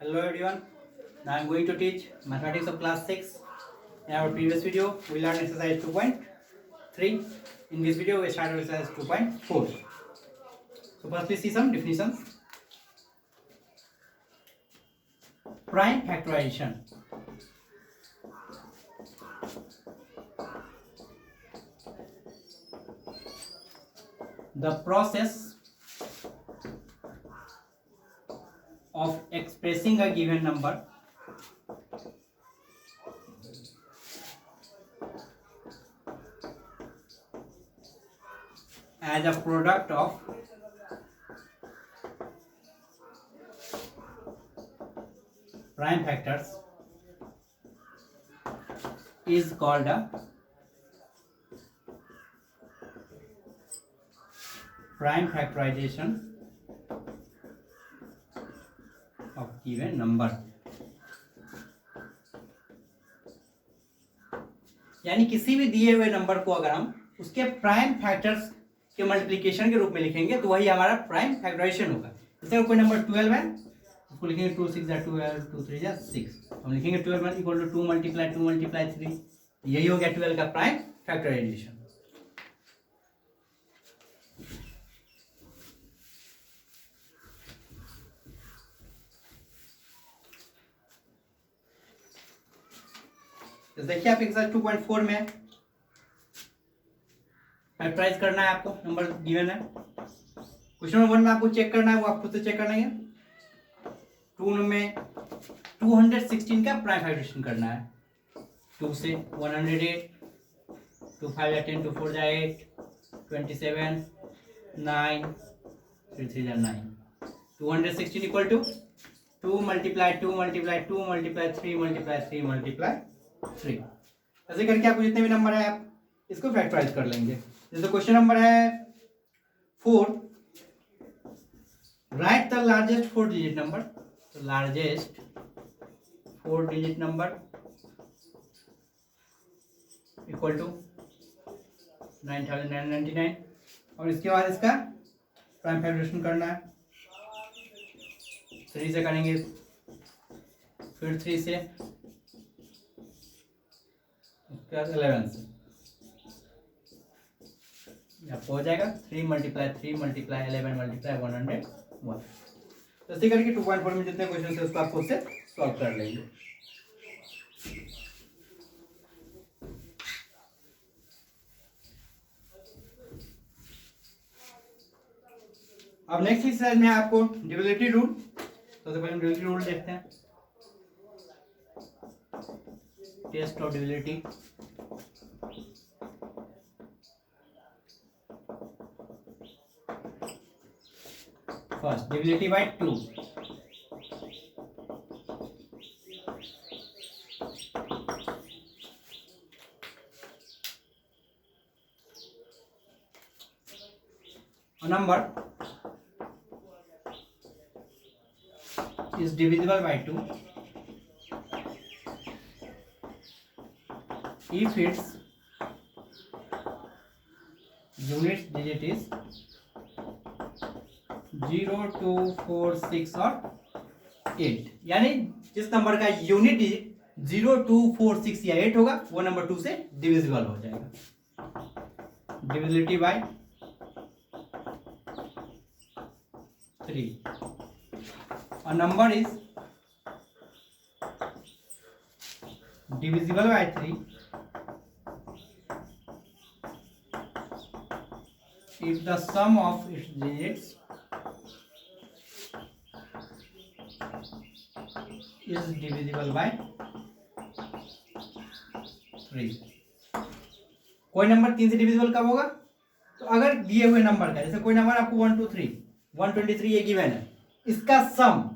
Hello everyone. Now I'm going to teach mathematics of class 6. In our previous video, we learned exercise 2.3. In this video, we start with exercise 2.4. So first we see some definitions. Prime factorization. The process of expressing a given number as a product of prime factors is called a prime factorization of given number. यानी किसी भी दिए हुए number को अगर हम उसके prime factors के मल्टीप्लिकेशन के रूप में लिखेंगे तो वही हमारा प्राइम फैक्टराइजेशन होगा। जैसे कोई नंबर 12 है, उसको लिखेंगे 2 6 12 2 3 6, हम लिखेंगे 12 इक्वल टू 2 मल्टीप्लाई 3, यही हो गया 12 का प्राइम फैक्टराइजेशन। तो देखिए आप एक्सरसाइज 2.4 में फैक्टराइज करना है, आपको नंबर गिवन है। क्वेश्चन नंबर 1 में आपको चेक करना है, वो आप खुद से चेक करना है। 2 में 216 का प्राइम फैक्टराइजेशन करना है। 2 से 108, 2 5 या 10, 2 4 या 8, 27, 9, 3 3 या 9। 216 equal to 2 multiply 2 multiply 2 multiply 3 multiply 3 multiply 3। ऐसे करके आपको जितने भी नंबर है आप इसको फैक्टराइज कर लेंगे। जैसे क्वेश्चन नंबर है 4, write the largest 4 digit number. तो largest 4 digit number equal to 9999, और इसके बाद इसका प्राइम फैक्टराइजेशन करना है। 3 से करेंगे, फिर 3 से, उसके बाद 11 से आपको हो जाएगा 3 मल्टीप्लाई 3 मल्टीप्लाई 11 मल्टीप्लाई 101। तो इसी करके 2.4 में जितने क्वेश्चन है उसको आप खुद से सॉल्व कर लेंगे। अब नेक्स्ट एक्सरसाइज में आपको डिविजिबिलिटी रूल, सबसे पहले डिविजिबिलिटी रूल देखते हैं। Test of divisibility. First divisibility by 2। A number is divisible by 2 if its unit digit is 0 2 4 6 और 8। यानी जिस नंबर का यूनिट डिजिट 0 2 4 6 या 8 होगा वो नंबर 2 से डिविजिबल हो जाएगा। Divisibility bye 3। A number is divisible by 3 if the sum of its digits is divisible by 3। कोई नंबर 3 से डिविजिबल कब होगा? तो अगर दिए हुए नंबर का, जैसे कोई नंबर आपको 1 2 3 123 ये गिवन है, इसका सम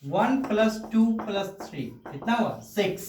1 + 2 + 3 कितना हुआ 6।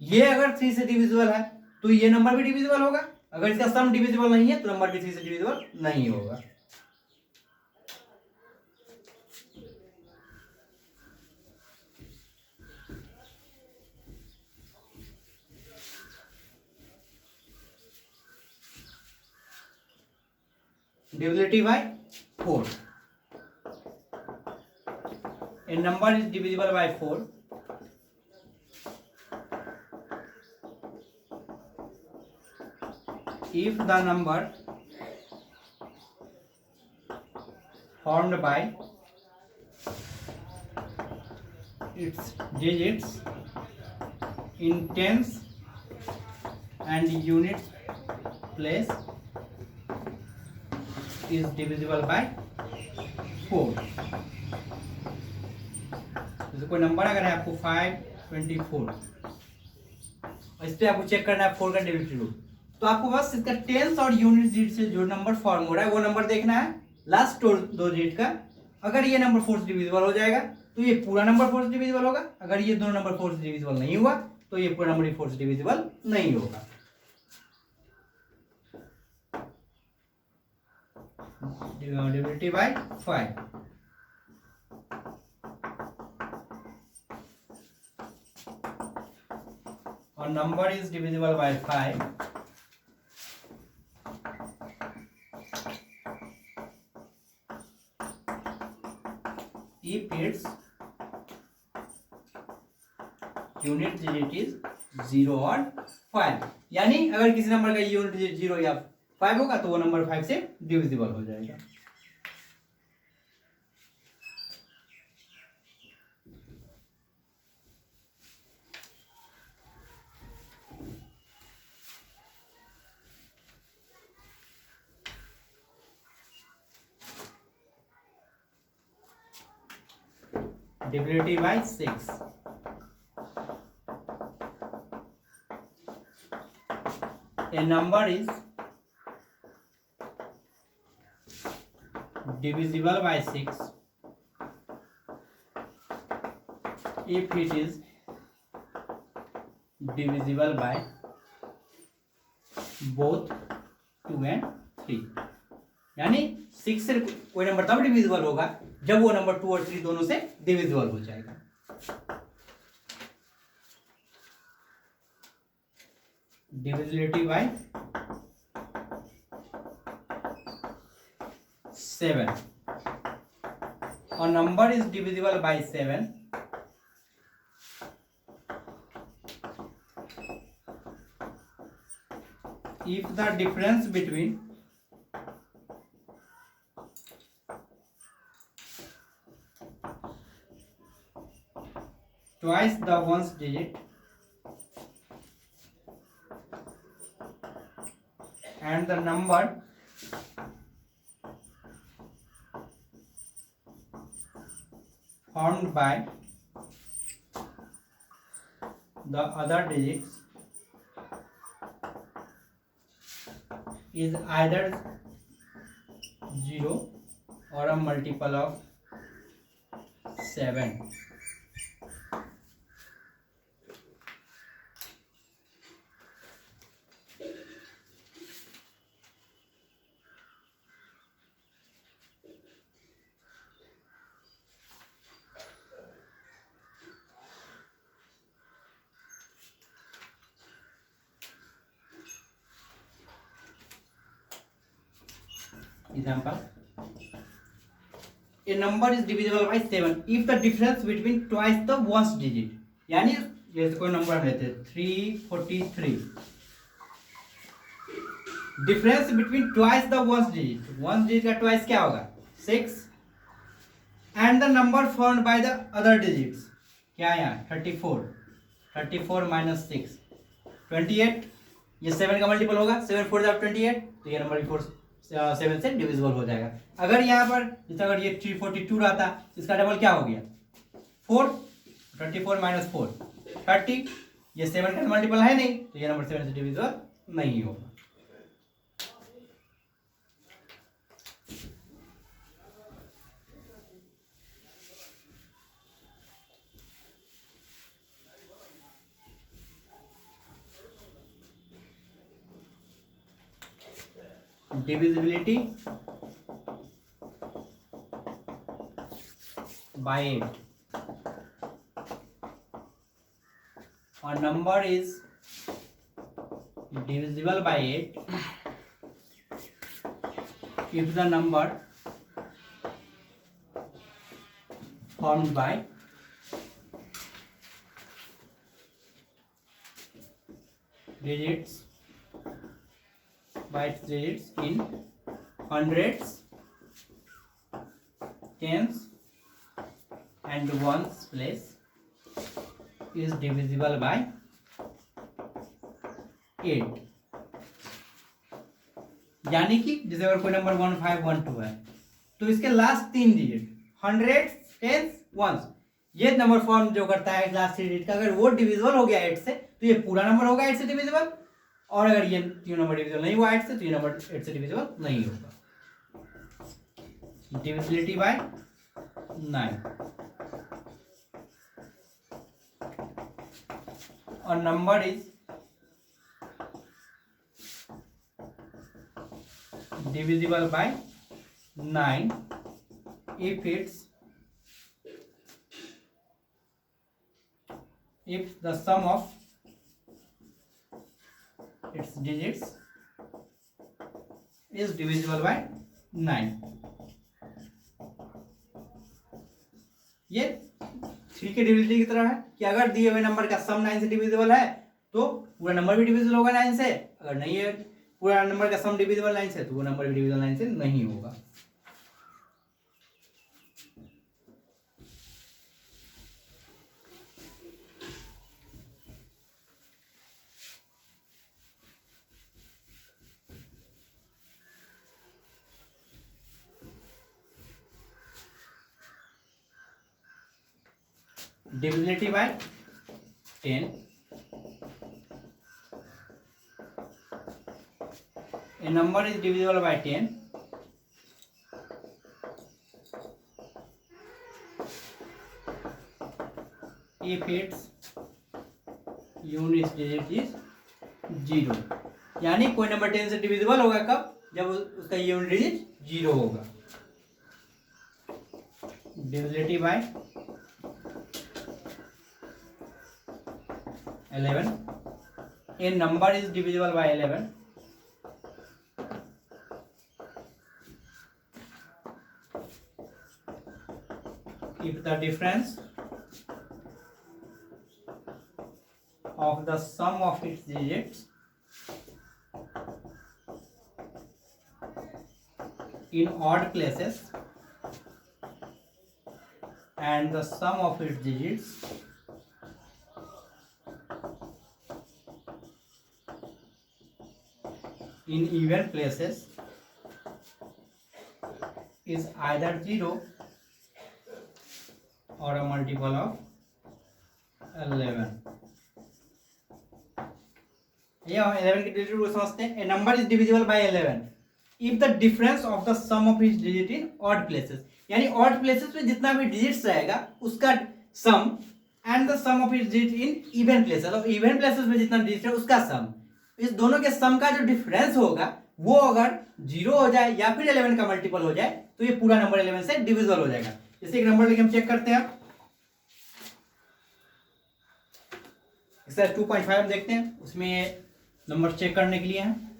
ये अगर 3 से डिविजिबल है तो ये नंबर भी डिविजिबल होगा। अगर इसका सम डिविजिबल नहीं है तो नंबर भी 3 से डिविजिबल नहीं होगा। Divisibility bye 4। A number is divisible by 4 if the number formed by its digits in tens and units place is divisible by 4। जैसे कोई नंबर अगर है आपको 524 और इस पे आपको चेक करना है 4 का डिविजिबिलिटी रूल, तो आपको बस इसका टेंस और यूनिट डिजिट से जो नंबर फॉर्म हो रहा है वो नंबर देखना है लास्ट दो डिजिट का। अगर ये नंबर 4 से डिविजिबल हो जाएगा तो ये पूरा नंबर 4 से डिविजिबल होगा, अगर ये दोनों नंबर 4 से डिविजिबल नहीं हुआ तो ये पूरा नंबर 4 से डिविजिबल नहीं होगा। Divisibility bye 5। और number is divisible by 5 if its unit digit is 0 और 5। यानी अगर किसी नंबर का यूनिट डिजिट 0 या 5 होगा तो वो नंबर 5 से डिविजिबल हो जाएगा। Divisibility by 6। A number is divisible by 6 if it is divisible by both 2 and 3। यानी 6 से कोई नंबर तब डिविजिबल होगा जब वो नंबर 2 और 3 दोनों से डिविजिबल हो जाएगा। Divisibility bye 7। और number is divisible by 7 if the difference between twice the ones digit and the number formed by the other digits is either 0 or a multiple of 7। Example: a number is divisible by 7 if the difference between twice the ones digit। यानी जैसे कोई number हम लेते हैं 343, difference between twice the ones digit, ones digit का twice क्या होगा 6 and the number formed by the other digits क्या है यहाँ 34 माइनस 6 28। ये 7 का मल्टीपल होगा 7 4 28, तो ये नंबर 7 से डिविजिबल हो जाएगा। अगर यहाँ पर जैसे अगर ये 342 रहता इसका डबल क्या हो गया 4, 34 माइनस 4 30, ये 7 का मल्टीपल है नहीं तो ये नंबर 7 से डिविजिबल नहीं होगा। divisibility by 8। A number is divisible by 8 if the number formed by digits in hundreds, tens and ones place is divisible by 8। यानी कि जैसे अगर कोई नंबर 1 5 1 2 है तो इसके last 3 digit hundreds, tens, ones, ये नंबर फॉर्म जो करता है लास्ट 3 डिजिट का, अगर वो डिविजिबल हो गया 8 से तो ये पूरा नंबर होगा 8 से डिविजिबल, और अगर ये तीन नंबर डिविजिबल नहीं हुआ 8 से तो ये नंबर 8 से डिविजिबल नहीं होगा। Divisibility bye 9। और number is divisible by 9 if the sum of its digits is divisible by 9। ये 3 के डिविजिबिलिटी की तरह है कि अगर दिए हुए नंबर का सम 9 से डिविजिबल है तो पूरा नंबर भी डिविजिबल होगा 9 से, अगर नहीं है पूरा नंबर का सम डिविजिबल 9 से तो वो नंबर भी डिविजिबल 9 से नहीं होगा। Divisibility bye 10। A number is divisible by 10 if its unit digit is 0। यानी कोई नंबर 10 से डिविजिबल होगा कब, जब उसका यूनिट डिजिट 0 होगा। Divisibility bye 11। A number is divisible by 11 if the difference of the sum of its digits in odd places and the sum of its digits in even places is either 0 or a multiple of 11। ये 11 की digit को समझते हैं। A number is divisible by 11 if the difference of the sum of its digit in odd places, यानी odd places में जितना भी digits रहेगा उसका सम and the sum of its digit in even places, और even places में जितना digit है उसका सम, इस दोनों के सम का जो डिफरेंस होगा वो अगर 0 हो जाए या फिर 11 का मल्टीपल हो जाए तो ये पूरा नंबर 11 से डिविजिबल हो जाएगा। जैसे एक नंबर लेके हम चेक करते हैं, एक्सरसाइज 2.5 हम देखते हैं, उसमें नंबर चेक करने के लिए है।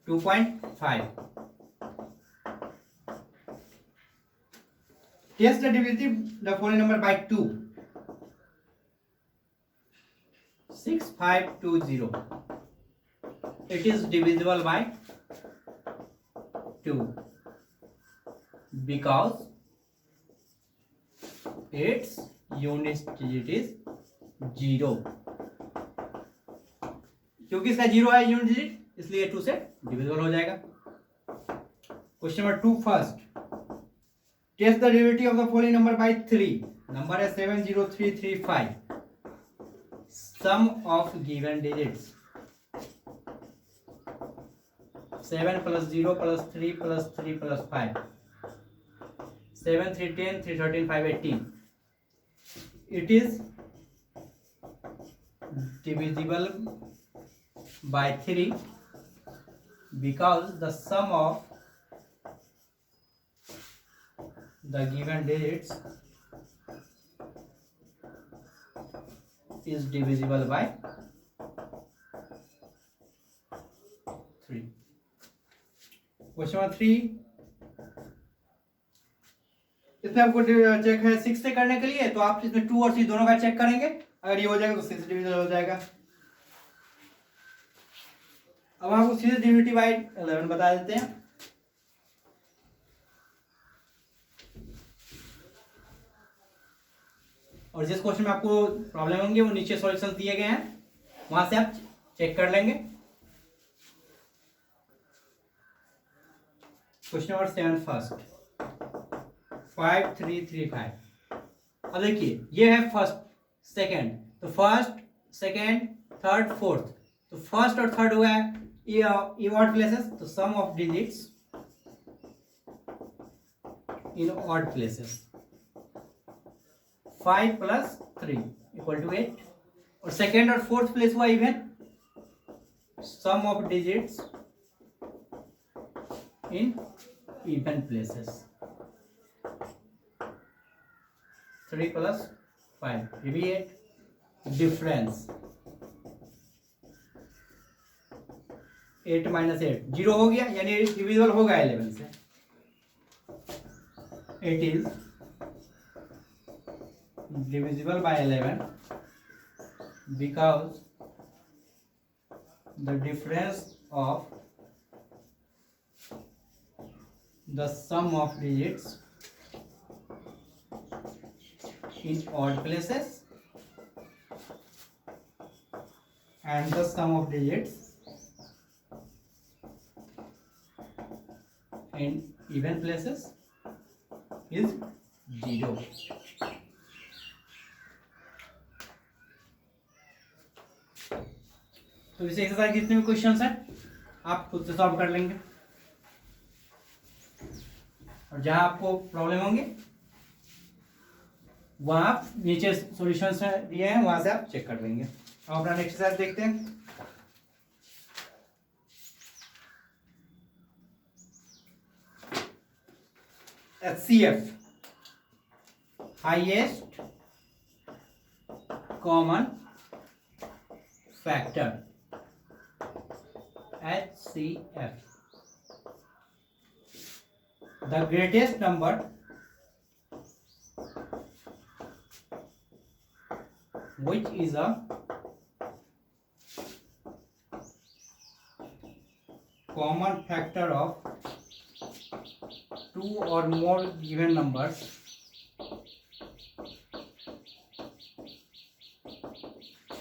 Two point 5 test the divisibility the following number by 2। 6520 it is divisible by 2 because its unit digit is 0। क्योंकि इसका 0 है यूनिट डिजिट इसलिए 2 से डिविजिबल हो जाएगा। Question number 2 first, test the derivative of the following number by 3। Number है 70335। Sum of given digits 7 + 0 + 3 + 3 + 5 7 3 10 3 13 5 18। It is divisible by 3 because the sum of the given digits is divisible by 3. Question number 3, इसमें आपको check है 6 से करने के लिए, तो आप इसमें 2 और 3 दोनों का चेक करेंगे। अगर ये हो जाएगा तो 6 डिविजन हो जाएगा। अब आपको सीधे डिविनिटी बाय 11 बता देते हैं। और जिस क्वेश्चन में आपको प्रॉब्लम होंगे वो नीचे सॉल्यूशंस दिए गए हैं, वहां से आप चेक कर लेंगे। Question number 7 first 5 3 3 5। अब देखिए ये है फर्स्ट सेकंड, तो फर्स्ट सेकंड थर्ड फोर्थ, तो फर्स्ट और थर्ड हुआ है ये ऑड प्लेसेस, तो sum of digits in odd places 5 + 3 = 8। और सेकेंड और फोर्थ प्लेस हुआ even, sum of digits in even places 3 + 5 ये भी 8। डिफरेंस 8 - 8 0 हो गया, यानी डिविजिबल होगा 11 से। 8 is divisible by 11 because the difference of the sum of digits in odd places and the sum of digits in even places is 0। तो इस exercise के जितने भी क्वेश्चंस हैं आप खुद से सॉल्व कर लेंगे, और जहां आपको प्रॉब्लम होंगे वहां आप नीचे सॉल्यूशंस दिए हैं वहां से आप चेक कर लेंगे। अब अपना नेक्स्ट एक्सरसाइज देखते हैं। HCF highest common factor, HCF, the greatest number which is a common factor of 2 or more given numbers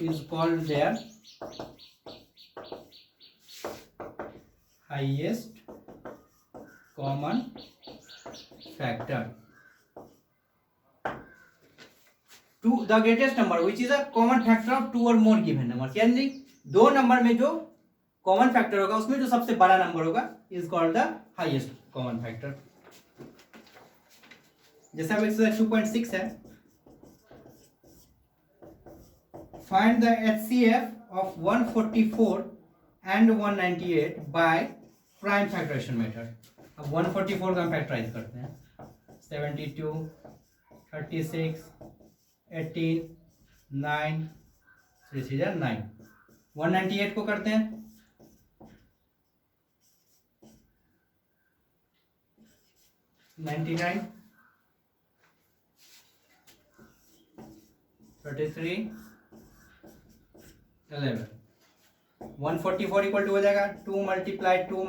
is called their highest common factor। To the greatest number which is a common factor of 2 और more given numbers, यानी 2 number में जो common factor होगा उसमें जो सबसे बड़ा number होगा is called the highest common factor. जैसे अब एक्सरसाइज 2.6 है, find the HCF of 144 and 198 by prime factorisation method. अब 144 का हम फैक्टराइज करते हैं, 72 36 18 9 3 3 9। 198 को करते हैं 99 33 11। 144 इक्वल टू हो जाएगा 2 × 2 × 2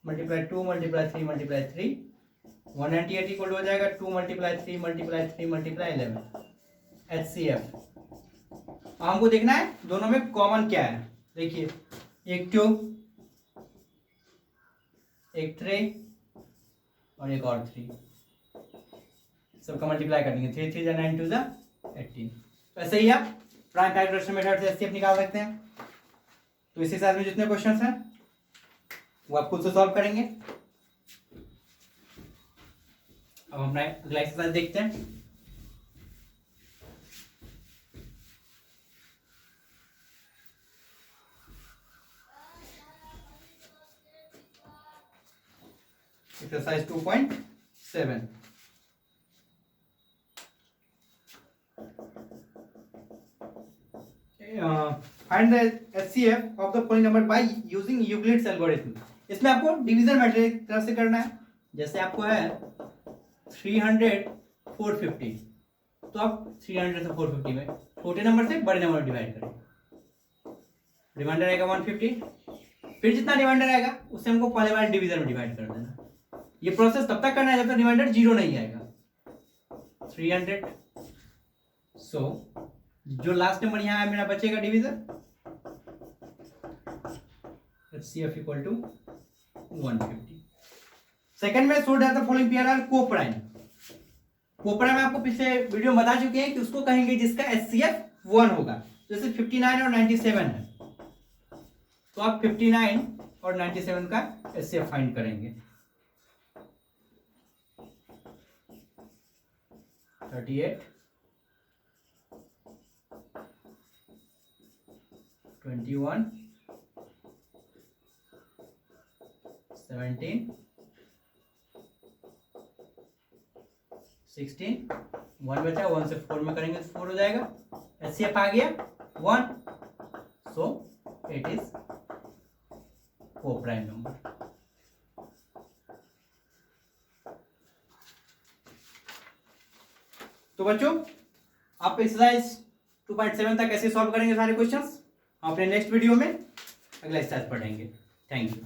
× 2 × 3 × 3। 198 इक्वल टू हो जाएगा 2 × 3 × 3 × 11। HCF हमको देखना है दोनों में कॉमन क्या है। देखिए एक 2 एक 3 और एक और 3, सबका मल्टीप्लाई कर देंगे। 3 3 9 2 18। वैसे ही आप प्राइम फैक्टराइजेशन मेथड से HCF निकाल सकते हैं। तो इस हिसाब में जितने क्वेश्चंस हैं वो आप खुद से सॉल्व करेंगे। अब हम अगला एक्सरसाइज देखते हैं। Exercise 2.7 find the HCF of the following number by using Euclid's algorithm. इसमें आपको डिवीजन मेथड एक तरह से करना है। जैसे आपको है 300 450, तो आप 300 से 450 में छोटे नंबर से बड़े नंबर डिवाइड करें, रिमाइंडर आएगा 150, फिर जितना रिमाइंडर आएगा उससे हमको पहले वाले डिवीजन में डिवाइड कर देना। ये प्रोसेस तब तक करना है जब तक रिमाइंडर 0 नहीं आएगा। 300, सो जो लास्ट नंबर यहाँ है मेरा बचेगा division, HCF equal to 150। Second में show that the following pair are coprime. Coprime आपको पिछले वीडियो में बता चुके हैं कि उसको कहेंगे जिसका HCF 1 होगा। जैसे 59 और 97 है, तो आप 59 और 97 का HCF फाइंड करेंगे। 38 21 17 16, 1 बचा, 1 से 4 में करेंगे तो 4 हो जाएगा। HCF आ गया 1, so it is coprime number. तो बच्चों आप एक्सरसाइज 2.7 तक कैसे सॉल्व करेंगे सारे क्वेश्चंस, अपने नेक्स्ट वीडियो में अगला एक्सरसाइज पढ़ेंगे। Thank you.